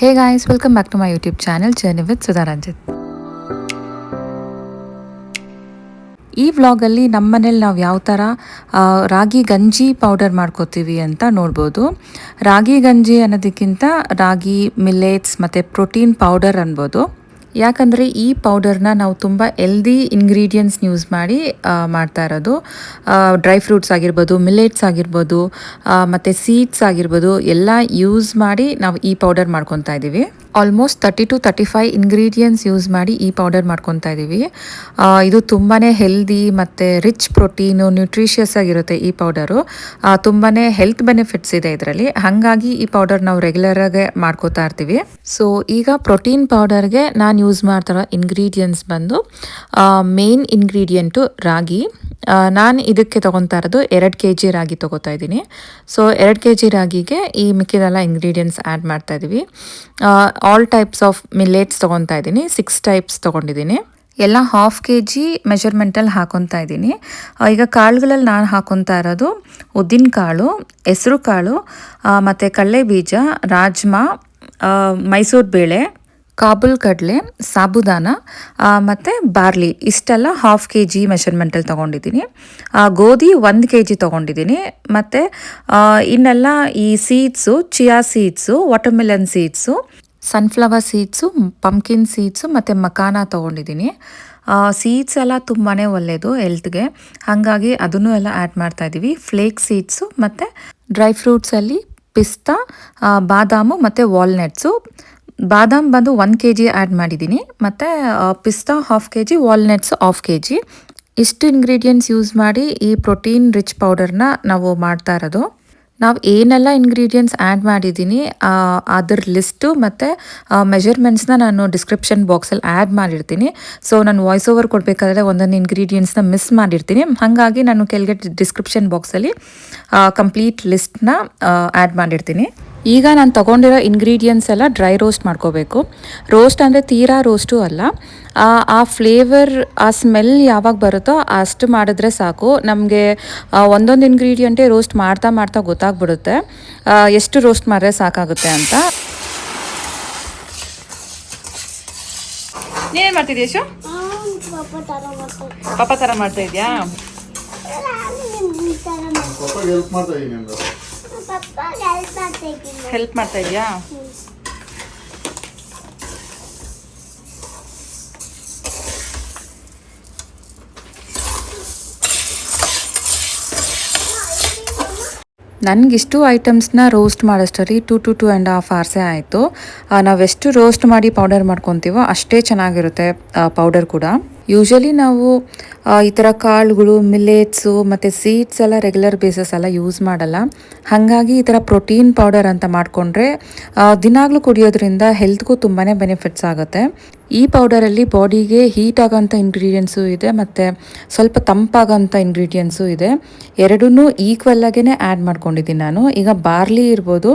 Hey guys, welcome back to my YouTube channel Journey with Sudha Ranjit. ಈ ವ್ಲಾಗಲ್ಲಿ ನಮ್ಮ ಮನೇಲಿ ನಾವು ಯಾವ ಥರ ರಾಗಿ ಗಂಜಿ ಪೌಡರ್ ಮಾಡ್ಕೋತೀವಿ ಅಂತ ನೋಡ್ಬೋದು. ರಾಗಿ ಗಂಜಿ ಅನ್ನೋದಕ್ಕಿಂತ ರಾಗಿ ಮಿಲ್ಲೆಟ್ಸ್ ಮತ್ತು ಪ್ರೋಟೀನ್ ಪೌಡರ್ ಅನ್ಬೋದು. ಯಾಕಂದರೆ ಈ ಪೌಡರ್ನ ನಾವು ತುಂಬ ಎಲ್ದಿ ಇಂಗ್ರೀಡಿಯೆಂಟ್ಸ್ ಯೂಸ್ ಮಾಡಿ ಮಾಡ್ತಾ ಇರೋದು. ಡ್ರೈ ಫ್ರೂಟ್ಸ್ ಆಗಿರ್ಬೋದು, ಮಿಲ್ಲೆಟ್ಸ್ ಆಗಿರ್ಬೋದು, ಮತ್ತು ಸೀಡ್ಸ್ ಆಗಿರ್ಬೋದು ಎಲ್ಲ ಯೂಸ್ ಮಾಡಿ ನಾವು ಈ ಪೌಡರ್ ಮಾಡ್ಕೊತಾ ಇದ್ದೀವಿ. ಆಲ್ಮೋಸ್ಟ್ 30 to 35 ಇಂಗ್ರೀಡಿಯೆಂಟ್ಸ್ ಯೂಸ್ ಮಾಡಿ ಈ ಪೌಡರ್ ಮಾಡ್ಕೊತಾ ಇದ್ದೀವಿ. ಇದು ತುಂಬಾ ಹೆಲ್ದಿ ಮತ್ತು ರಿಚ್ ಪ್ರೋಟೀನು, ನ್ಯೂಟ್ರಿಷಿಯಸ್ ಆಗಿರುತ್ತೆ ಈ ಪೌಡರು. ತುಂಬಾ ಹೆಲ್ತ್ ಬೆನಿಫಿಟ್ಸ್ ಇದೆ ಇದರಲ್ಲಿ. ಹಾಗಾಗಿ ಈ ಪೌಡರ್ ನಾವು ರೆಗ್ಯುಲರಾಗಿ ಮಾಡ್ಕೋತಾ ಇರ್ತೀವಿ. ಸೊ ಈಗ ಪ್ರೋಟೀನ್ ಪೌಡರ್ಗೆ ನಾನು ಯೂಸ್ ಮಾಡ್ತಾರೋ ಇಂಗ್ರೀಡಿಯೆಂಟ್ಸ್ ಬಂದು ಮೇನ್ ಇಂಗ್ರೀಡಿಯೆಂಟು ರಾಗಿ. ನಾನು ಇದಕ್ಕೆ ತೊಗೊತಾ ಇರೋದು 2 kg ರಾಗಿ ತೊಗೋತಾ ಇದ್ದೀನಿ. ಸೊ 2 kg ರಾಗಿಗೆ ಈ ಮಿಕ್ಕಿದೆಲ್ಲ ಇಂಗ್ರೀಡಿಯೆಂಟ್ಸ್ ಆ್ಯಡ್ ಮಾಡ್ತಾ ಇದ್ದೀವಿ. ಆಲ್ ಟೈಪ್ಸ್ ಆಫ್ ಮಿಲ್ಲೆಟ್ಸ್ ತೊಗೊತಾ ಇದ್ದೀನಿ. 6 ಟೈಪ್ಸ್ ತೊಗೊಂಡಿದ್ದೀನಿ. ಎಲ್ಲ 1/2 kg ಮೆಜರ್ಮೆಂಟಲ್ಲಿ ಹಾಕೊತಾ ಇದ್ದೀನಿ. ಈಗ ಕಾಳುಗಳಲ್ಲಿ ನಾನು ಹಾಕೊತಾ ಇರೋದು ಉದ್ದಿನ ಕಾಳು, ಹೆಸರು ಕಾಳು, ಮತ್ತು ಕಡಲೆ ಬೀಜ, ರಾಜ್ಮಾ, ಮೈಸೂರು ಬೇಳೆ, ಕಾಬೂಲ್ ಕಡಲೆ, ಸಾಬುದಾನ ಮತ್ತು ಬಾರ್ಲಿ ಇಷ್ಟೆಲ್ಲ 1/2 kg ಮೆಷರ್ಮೆಂಟಲ್ಲಿ ತೊಗೊಂಡಿದ್ದೀನಿ. ಗೋಧಿ 1 kg ತೊಗೊಂಡಿದ್ದೀನಿ. ಮತ್ತು ಇನ್ನೆಲ್ಲ ಈ seeds, chia seeds, watermelon seeds, sunflower seeds, pumpkin seeds ಮತ್ತು ಮಕಾನ ತೊಗೊಂಡಿದ್ದೀನಿ. ಸೀಡ್ಸ್ ಎಲ್ಲ ತುಂಬಾ ಒಳ್ಳೆಯದು ಹೆಲ್ತ್ಗೆ, ಹಾಗಾಗಿ ಅದನ್ನು ಎಲ್ಲ ಆ್ಯಡ್ ಮಾಡ್ತಾಯಿದ್ದೀವಿ. ಫ್ಲೇಕ್ ಸೀಡ್ಸು ಮತ್ತು ಡ್ರೈ ಫ್ರೂಟ್ಸಲ್ಲಿ ಪಿಸ್ತಾ, ಬಾದಾಮು ಮತ್ತು ವಾಲ್ನಟ್ಸು. ಬಾದಾಮ್ ಬಂದು 1 kg ಆ್ಯಡ್ ಮಾಡಿದ್ದೀನಿ, ಮತ್ತು ಪಿಸ್ತಾ 1/2 kg, ವಾಲ್ನಟ್ಸ್ 1/2 kg. ಇಷ್ಟು ಇಂಗ್ರೀಡಿಯೆಂಟ್ಸ್ ಯೂಸ್ ಮಾಡಿ ಈ ಪ್ರೋಟೀನ್ ರಿಚ್ ಪೌಡರ್ನ ನಾವು ಮಾಡ್ತಾ ಇರೋದು. ನಾವು ಏನೆಲ್ಲ ಇಂಗ್ರೀಡಿಯೆಂಟ್ಸ್ ಆ್ಯಡ್ ಮಾಡಿದ್ದೀನಿ ಅದ್ರ ಲಿಸ್ಟು ಮತ್ತು ಮೆಜರ್ಮೆಂಟ್ಸ್ನ ನಾನು ಡಿಸ್ಕ್ರಿಪ್ಷನ್ ಬಾಕ್ಸಲ್ಲಿ ಆ್ಯಡ್ ಮಾಡಿರ್ತೀನಿ. ಸೊ ನಾನು ವಾಯ್ಸ್ ಓವರ್ ಕೊಡಬೇಕಾದ್ರೆ ಒಂದೊಂದು ಇಂಗ್ರೀಡಿಯೆಂಟ್ಸ್ನ ಮಿಸ್ ಮಾಡಿರ್ತೀನಿ. ಹಾಗಾಗಿ ನಾನು ಕೆಳಗೆ ಡಿಸ್ಕ್ರಿಪ್ಷನ್ ಬಾಕ್ಸಲ್ಲಿ ಕಂಪ್ಲೀಟ್ ಲಿಸ್ಟ್ನ ಆ್ಯಡ್ ಮಾಡಿರ್ತೀನಿ. ಈಗ ನಾನು ತೊಗೊಂಡಿರೋ ಇಂಗ್ರೀಡಿಯೆಂಟ್ಸ್ ಎಲ್ಲ ಡ್ರೈ ರೋಸ್ಟ್ ಮಾಡ್ಕೋಬೇಕು. ರೋಸ್ಟ್ ಅಂದರೆ ತೀರಾ ರೋಸ್ಟು ಅಲ್ಲ, ಆ ಫ್ಲೇವರ್, ಆ ಸ್ಮೆಲ್ ಯಾವಾಗ ಬರುತ್ತೋ ಅಷ್ಟು ಮಾಡಿದ್ರೆ ಸಾಕು. ನಮಗೆ ಒಂದೊಂದು ಇಂಗ್ರೀಡಿಯೆಂಟೇ ರೋಸ್ಟ್ ಮಾಡ್ತಾ ಮಾಡ್ತಾ ಗೊತ್ತಾಗ್ಬಿಡುತ್ತೆ ಎಷ್ಟು ರೋಸ್ಟ್ ಮಾಡಿದ್ರೆ ಸಾಕಾಗುತ್ತೆ ಅಂತ. ನೀನೇನು ಮಾಡ್ತಿದ್ಯಾ ಯಶು? ಪಾಪ ಥರ ಮಾಡ್ತಾ ಇದೆಯಾ? ಹೆಲ್ಪ್ ಮಾಡ್ತಾ ಇದೆಯಾ? ನನಗಿಷ್ಟು ಐಟಮ್ಸ್ನ ರೋಸ್ಟ್ ಮಾಡೋಷ್ಟರಲ್ಲಿ 2 to 2.5 hours ಆಯಿತು. ನಾವೆಷ್ಟು ರೋಸ್ಟ್ ಮಾಡಿ ಪೌಡರ್ ಮಾಡ್ಕೊತೀವೋ ಅಷ್ಟೇ ಚೆನ್ನಾಗಿರುತ್ತೆ ಪೌಡರ್ ಕೂಡ. ಯೂಶ್ವಲಿ ನಾವು ಈ ಥರ ಕಾಳುಗಳು, ಮಿಲ್ಲೆಟ್ಸು ಮತ್ತು ಸೀಡ್ಸ್ ಎಲ್ಲ ರೆಗ್ಯುಲರ್ ಬೇಸಸ್ ಎಲ್ಲ ಯೂಸ್ ಮಾಡಲ್ಲ. ಹಾಗಾಗಿ ಈ ಥರ ಪ್ರೋಟೀನ್ ಪೌಡರ್ ಅಂತ ಮಾಡಿಕೊಂಡ್ರೆ ದಿನಾಗಲೂ ಕುಡಿಯೋದ್ರಿಂದ ಹೆಲ್ತ್ಗೂ ತುಂಬಾ ಬೆನಿಫಿಟ್ಸ್ ಆಗುತ್ತೆ. ಈ ಪೌಡರಲ್ಲಿ ಬಾಡಿಗೆ ಹೀಟ್ ಆಗೋಂಥ ಇಂಗ್ರೀಡಿಯೆಂಟ್ಸು ಇದೆ ಮತ್ತು ಸ್ವಲ್ಪ ತಂಪಾಗೋಂಥ ಇಂಗ್ರೀಡಿಯೆಂಟ್ಸು ಇದೆ. ಎರಡೂ ಈಕ್ವಲ್ಲಾಗೇ ಆ್ಯಡ್ ಮಾಡ್ಕೊಂಡಿದ್ದೀನಿ ನಾನು. ಈಗ ಬಾರ್ಲಿ ಇರ್ಬೋದು,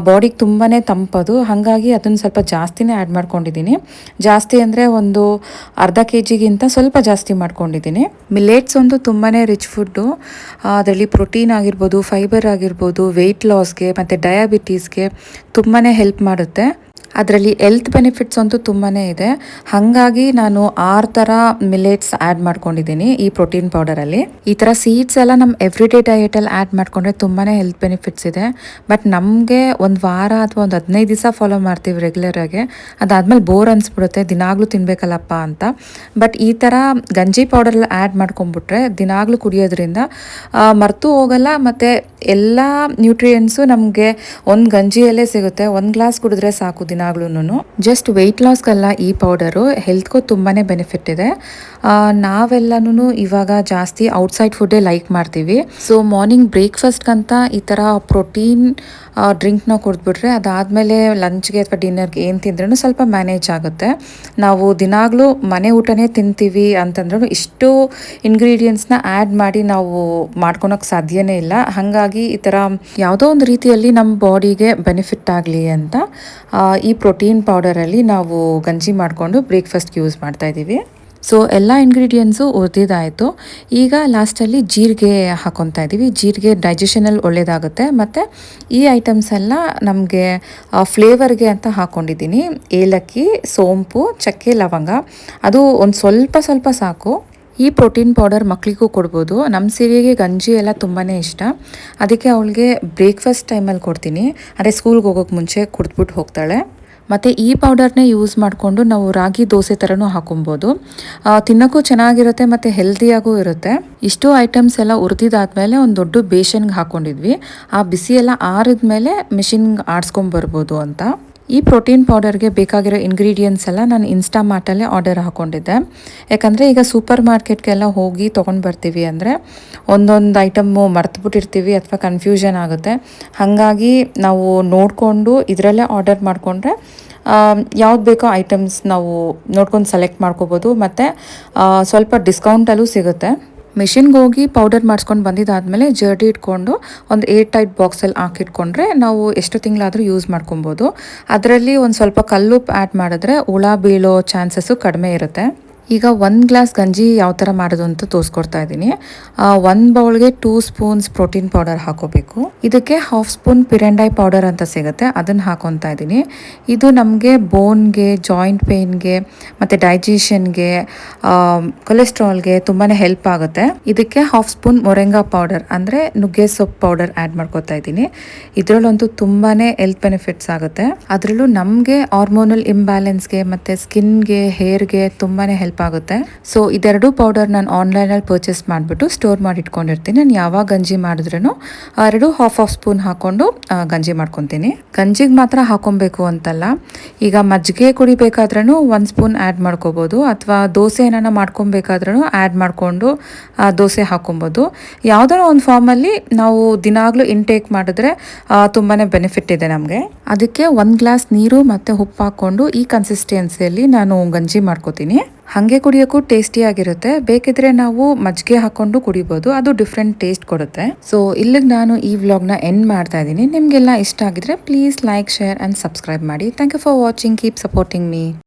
ಬಾಡಿಗೆ ತುಂಬಾ ತಂಪದು, ಹಾಗಾಗಿ ಅದನ್ನು ಸ್ವಲ್ಪ ಜಾಸ್ತಿನೇ ಆ್ಯಡ್ ಮಾಡ್ಕೊಂಡಿದ್ದೀನಿ. ಜಾಸ್ತಿ ಅಂದರೆ ಒಂದು ಅರ್ಧ kgಗಿಂತ ಸ್ವಲ್ಪ ಜಾಸ್ತಿ ಮಾಡ್ಕೊಂಡಿದ್ದೀನಿ. ಮಿಲ್ಲೆಟ್ಸ್ ಒಂದು ತುಂಬಾ ರಿಚ್ ಫುಡ್ಡು. ಅದರಲ್ಲಿ ಪ್ರೋಟೀನ್ ಆಗಿರ್ಬೋದು, ಫೈಬರ್ ಆಗಿರ್ಬೋದು, ವೆಯ್ಟ್ ಲಾಸ್ಗೆ ಮತ್ತು ಡಯಾಬಿಟೀಸ್ಗೆ ತುಂಬಾ ಹೆಲ್ಪ್ ಮಾಡುತ್ತೆ. ಅದರಲ್ಲಿ ಹೆಲ್ತ್ ಬೆನಿಫಿಟ್ಸ್ ಅಂತೂ ತುಂಬಾ ಇದೆ. ಹಾಗಾಗಿ ನಾನು 6 ಥರ ಮಿಲ್ಲೆಟ್ಸ್ ಆ್ಯಡ್ ಮಾಡ್ಕೊಂಡಿದ್ದೀನಿ ಈ ಪ್ರೋಟೀನ್ ಪೌಡರಲ್ಲಿ. ಈ ಥರ ಸೀಡ್ಸ್ ಎಲ್ಲ ನಮ್ಮ ಎವ್ರಿಡೇ ಡಯಟಲ್ಲಿ ಆ್ಯಡ್ ಮಾಡಿಕೊಂಡ್ರೆ ತುಂಬಾ ಹೆಲ್ತ್ ಬೆನಿಫಿಟ್ಸ್ ಇದೆ. ಬಟ್ ನಮಗೆ ಒಂದು ವಾರ ಅಥವಾ ಒಂದು 15 ದಿವಸ ಫಾಲೋ ಮಾಡ್ತೀವಿ ರೆಗ್ಯುಲರಾಗಿ. ಅದಾದಮೇಲೆ ಬೋರ್ ಅನಿಸ್ಬಿಡುತ್ತೆ, ದಿನಾಗಲೂ ತಿನ್ನಬೇಕಲ್ಲಪ್ಪ ಅಂತ. ಬಟ್ ಈ ಥರ ಗಂಜಿ ಪೌಡರಲ್ಲಿ ಆ್ಯಡ್ ಮಾಡ್ಕೊಂಬಿಟ್ರೆ ದಿನಾಗಲೂ ಕುಡಿಯೋದ್ರಿಂದ ಮರೆತು ಹೋಗಲ್ಲ, ಮತ್ತು ಎಲ್ಲ ನ್ಯೂಟ್ರಿಯೆಂಟ್ಸು ನಮಗೆ ಒಂದು ಗಂಜಿಯಲ್ಲೇ ಸಿಗುತ್ತೆ. 1 ಗ್ಲಾಸ್ ಕುಡಿದ್ರೆ ಸಾಕು ದಿನಾಗ್ಲೂ. ಜಸ್ಟ್ ವೆಯ್ಟ್ ಲಾಸ್ಗಲ್ಲ ಈ ಪೌಡರು, ಹೆಲ್ತ್ಗೂ ತುಂಬಾ ಬೆನಿಫಿಟ್ ಇದೆ. ನಾವೆಲ್ಲನೂ ಇವಾಗ ಜಾಸ್ತಿ ಔಟ್ಸೈಡ್ ಫುಡ್ಡೇ ಲೈಕ್ ಮಾಡ್ತೀವಿ. ಸೊ ಮಾರ್ನಿಂಗ್ ಬ್ರೇಕ್ಫಾಸ್ಟ್ಗಂತ ಈ ಥರ ಪ್ರೋಟೀನ್ ಡ್ರಿಂಕ್ನ ಕುಡಿದ್ಬಿಟ್ರೆ ಅದಾದಮೇಲೆ ಲಂಚ್ಗೆ ಅಥವಾ ಡಿನ್ನರ್ಗೆ ಏನು ತಿಂದ್ರೂ ಸ್ವಲ್ಪ ಮ್ಯಾನೇಜ್ ಆಗುತ್ತೆ. ನಾವು ದಿನಾಗಲೂ ಮನೆ ಊಟನೇ ತಿಂತೀವಿ ಅಂತಂದ್ರೂ ಇಷ್ಟು ಇಂಗ್ರೀಡಿಯೆಂಟ್ಸ್ನ ಆ್ಯಡ್ ಮಾಡಿ ನಾವು ಮಾಡ್ಕೊಳಕ್ಕೆ ಸಾಧ್ಯನೇ ಇಲ್ಲ. ಹಾಗಾಗಿ ಈ ಥರ ಯಾವುದೋ ಒಂದು ರೀತಿಯಲ್ಲಿ ನಮ್ಮ ಬಾಡಿಗೆ ಬೆನಿಫಿಟ್ ಆಗಲಿ ಅಂತ ಈ ಪ್ರೋಟೀನ್ ಪೌಡರಲ್ಲಿ ನಾವು ಗಂಜಿ ಮಾಡಿಕೊಂಡು ಬ್ರೇಕ್ಫಾಸ್ಟ್ಗೆ ಯೂಸ್ ಮಾಡ್ತಾಯಿದ್ದೀವಿ. ಸೊ ಎಲ್ಲ ಇಂಗ್ರೀಡಿಯೆಂಟ್ಸು ಹುರಿದಿದ್ದಾಯಿತು. ಈಗ ಲಾಸ್ಟಲ್ಲಿ ಜೀರಿಗೆ ಹಾಕ್ಕೊತಾ ಇದ್ದೀವಿ. ಜೀರಿಗೆ ಡೈಜೆಷನಲ್ಲಿ ಒಳ್ಳೆಯದಾಗುತ್ತೆ. ಮತ್ತು ಈ ಐಟಮ್ಸ್ ಎಲ್ಲ ನಮಗೆ ಫ್ಲೇವರ್ಗೆ ಅಂತ ಹಾಕ್ಕೊಂಡಿದ್ದೀನಿ. ಏಲಕ್ಕಿ, ಸೋಂಪು, ಚಕ್ಕೆ, ಲವಂಗ, ಅದು ಒಂದು ಸ್ವಲ್ಪ ಸ್ವಲ್ಪ ಸಾಕು. ಈ ಪ್ರೋಟೀನ್ ಪೌಡರ್ ಮಕ್ಕಳಿಗೂ ಕೊಡ್ಬೋದು. ನಮ್ಮ ಸಿರಿಯಾಗೆ ಗಂಜಿ ಎಲ್ಲ ತುಂಬಾ ಇಷ್ಟ. ಅದಕ್ಕೆ ಅವಳಿಗೆ ಬ್ರೇಕ್ಫಾಸ್ಟ್ ಟೈಮಲ್ಲಿ ಕೊಡ್ತೀನಿ. ಅದೇ ಸ್ಕೂಲ್ಗೆ ಹೋಗೋಕ್ಕೆ ಮುಂಚೆ ಕುಡಿದ್ಬಿಟ್ಟು ಹೋಗ್ತಾಳೆ. ಮತ್ತು ಈ ಪೌಡರ್ನೇ ಯೂಸ್ ಮಾಡಿಕೊಂಡು ನಾವು ರಾಗಿ ದೋಸೆ ಥರನೂ ಹಾಕೊಬೋದು. ತಿನ್ನೋಕ್ಕೂ ಚೆನ್ನಾಗಿರುತ್ತೆ ಮತ್ತು ಹೆಲ್ದಿಯಾಗೂ ಇರುತ್ತೆ. ಇಷ್ಟು ಐಟಮ್ಸ್ ಎಲ್ಲ ಹುರಿದಿದ್ದಾದ್ಮೇಲೆ ಒಂದು ದೊಡ್ಡ ಬೇಷನ್ಗೆ ಹಾಕ್ಕೊಂಡಿದ್ವಿ. ಆ ಬಿಸಿ ಎಲ್ಲ ಆರಿದ್ಮೇಲೆ ಮಿಷಿನ್ಗೆ ಆಡಿಸ್ಕೊಂಬರ್ಬೋದು ಅಂತ. ಈ ಪ್ರೋಟೀನ್ ಪೌಡರ್ಗೆ ಬೇಕಾಗಿರೋ ಇಂಗ್ರೀಡಿಯೆಂಟ್ಸ್ ಎಲ್ಲ ನಾನು ಇನ್ಸ್ಟಾಮಾರ್ಟಲ್ಲೇ ಆರ್ಡರ್ ಹಾಕ್ಕೊಂಡಿದ್ದೆ. ಯಾಕಂದರೆ ಈಗ ಸೂಪರ್ ಮಾರ್ಕೆಟ್ಗೆಲ್ಲ ಹೋಗಿ ತೊಗೊಂಡು ಬರ್ತೀವಿ ಅಂದರೆ ಒಂದೊಂದು ಐಟಮ್ಮು ಮರ್ತುಬಿಟ್ಟಿರ್ತೀವಿ ಅಥವಾ ಕನ್ಫ್ಯೂಷನ್ ಆಗುತ್ತೆ. ಹಾಗಾಗಿ ನಾವು ನೋಡಿಕೊಂಡು ಇದರಲ್ಲೇ ಆರ್ಡರ್ ಮಾಡಿಕೊಂಡ್ರೆ ಯಾವ್ದು ಬೇಕೋ ಐಟಮ್ಸ್ ನಾವು ನೋಡ್ಕೊಂಡು ಸೆಲೆಕ್ಟ್ ಮಾಡ್ಕೋಬೋದು. ಮತ್ತು ಸ್ವಲ್ಪ ಡಿಸ್ಕೌಂಟಲ್ಲೂ ಸಿಗುತ್ತೆ. ಮಿಷಿನ್ಗೆ ಹೋಗಿ ಪೌಡರ್ ಮಾಡಿಸ್ಕೊಂಡು ಬಂದಿದ್ದಾದಮೇಲೆ ಜರ್ಡಿ ಇಟ್ಕೊಂಡು ಒಂದು ಏರ್ ಟೈಟ್ ಬಾಕ್ಸಲ್ಲಿ ಹಾಕಿಟ್ಕೊಂಡ್ರೆ ನಾವು ಎಷ್ಟು ತಿಂಗಳಾದರೂ ಯೂಸ್ ಮಾಡ್ಕೊಬೋದು. ಅದರಲ್ಲಿ ಒಂದು ಸ್ವಲ್ಪ ಕಲ್ಲುಪ್ಪು ಆ್ಯಡ್ ಮಾಡಿದ್ರೆ ಹುಳ ಬೀಳೋ ಚಾನ್ಸಸ್ಸು ಕಡಿಮೆ ಇರುತ್ತೆ. ಈಗ 1 ಗ್ಲಾಸ್ ಗಂಜಿ ಯಾವ ಥರ ಮಾಡೋದು ಅಂತ ತೋರಿಸ್ಕೊಡ್ತಾ ಇದ್ದೀನಿ. 1 ಬೌಲ್ಗೆ 2 ಸ್ಪೂನ್ಸ್ ಪ್ರೋಟೀನ್ ಪೌಡರ್ ಹಾಕೋಬೇಕು. ಇದಕ್ಕೆ 1/2 ಸ್ಪೂನ್ ಪಿರೆಂಡೈ ಪೌಡರ್ ಅಂತ ಸಿಗುತ್ತೆ, ಅದನ್ನು ಹಾಕೊತಾ ಇದ್ದೀನಿ. ಇದು ನಮಗೆ ಬೋನ್ಗೆ, ಜಾಯಿಂಟ್ ಪೇಯ್ನ್ಗೆ ಮತ್ತು ಡೈಜೆಷನ್ಗೆ, ಕೊಲೆಸ್ಟ್ರಾಲ್ಗೆ ತುಂಬಾ ಹೆಲ್ಪ್ ಆಗುತ್ತೆ. ಇದಕ್ಕೆ 1/2 ಸ್ಪೂನ್ ಮೊರಿಂಗಾ ಪೌಡರ್ ಅಂದರೆ ನುಗ್ಗೆ ಸೊಪ್ಪು ಪೌಡರ್ ಆ್ಯಡ್ ಮಾಡ್ಕೊತಾ ಇದ್ದೀನಿ. ಇದರಲ್ಲಂತೂ ತುಂಬಾ ಹೆಲ್ತ್ ಬೆನಿಫಿಟ್ಸ್ ಆಗುತ್ತೆ. ಅದರಲ್ಲೂ ನಮಗೆ ಹಾರ್ಮೋನಲ್ ಇಂಬ್ಯಾಲೆನ್ಸ್ಗೆ ಮತ್ತು ಸ್ಕಿನ್ಗೆ, ಹೇರ್ಗೆ ತುಂಬಾ ಹೆಲ್ಪ್ ಆಗುತ್ತೆ. ಸೊ ಇದೆರಡು ಪೌಡರ್ ನಾನು ಆನ್ಲೈನಲ್ಲಿ ಪರ್ಚೇಸ್ ಮಾಡಿಬಿಟ್ಟು ಸ್ಟೋರ್ ಮಾಡಿ ಇಟ್ಕೊಂಡಿರ್ತೀನಿ. ನಾನು ಯಾವಾಗ ಗಂಜಿ ಮಾಡಿದ್ರೂ 1/2 ಸ್ಪೂನ್ ಹಾಕ್ಕೊಂಡು ಗಂಜಿ ಮಾಡ್ಕೊತೀನಿ. ಗಂಜಿಗೆ ಮಾತ್ರ ಹಾಕೊಬೇಕು ಅಂತಲ್ಲ, ಈಗ ಮಜ್ಜಿಗೆ ಕುಡಿಬೇಕಾದ್ರೂ 1 ಸ್ಪೂನ್ ಆ್ಯಡ್ ಮಾಡ್ಕೋಬೋದು, ಅಥವಾ ದೋಸೆ ಏನಾನ ಮಾಡ್ಕೊಬೇಕಾದ್ರೂ ಆ್ಯಡ್ ಮಾಡಿಕೊಂಡು ದೋಸೆ ಹಾಕೊಬೋದು. ಯಾವುದಾರ ಒಂದು ಫಾರ್ಮಲ್ಲಿ ನಾವು ದಿನಾಗಲೂ ಇಂಟೇಕ್ ಮಾಡಿದ್ರೆ ತುಂಬಾ ಬೆನಿಫಿಟ್ ಇದೆ ನಮಗೆ. ಅದಕ್ಕೆ 1 ಗ್ಲಾಸ್ ನೀರು ಮತ್ತು ಉಪ್ಪು ಹಾಕ್ಕೊಂಡು ಈ ಕನ್ಸಿಸ್ಟೆನ್ಸಿಯಲ್ಲಿ ನಾನು ಗಂಜಿ ಮಾಡ್ಕೋತೀನಿ. ಹಾಗೆ ಕುಡಿಯೋಕ್ಕೂ ಟೇಸ್ಟಿಯಾಗಿರುತ್ತೆ. ಬೇಕಿದ್ರೆ ನಾವು ಮಜ್ಜಿಗೆ ಹಾಕ್ಕೊಂಡು ಕುಡಿಬೋದು, ಅದು ಡಿಫ್ರೆಂಟ್ ಟೇಸ್ಟ್ ಕೊಡುತ್ತೆ. ಸೊ ಇಲ್ಲಿಗೆ ನಾನು ಈ ವ್ಲಾಗ್ನ ಎಂಡ್ ಮಾಡ್ತಾ ಇದ್ದೀನಿ. ನಿಮಗೆಲ್ಲ ಇಷ್ಟ ಆಗಿದ್ರೆ please like, share and subscribe ಮಾಡಿ. Thank you for watching. Keep supporting me.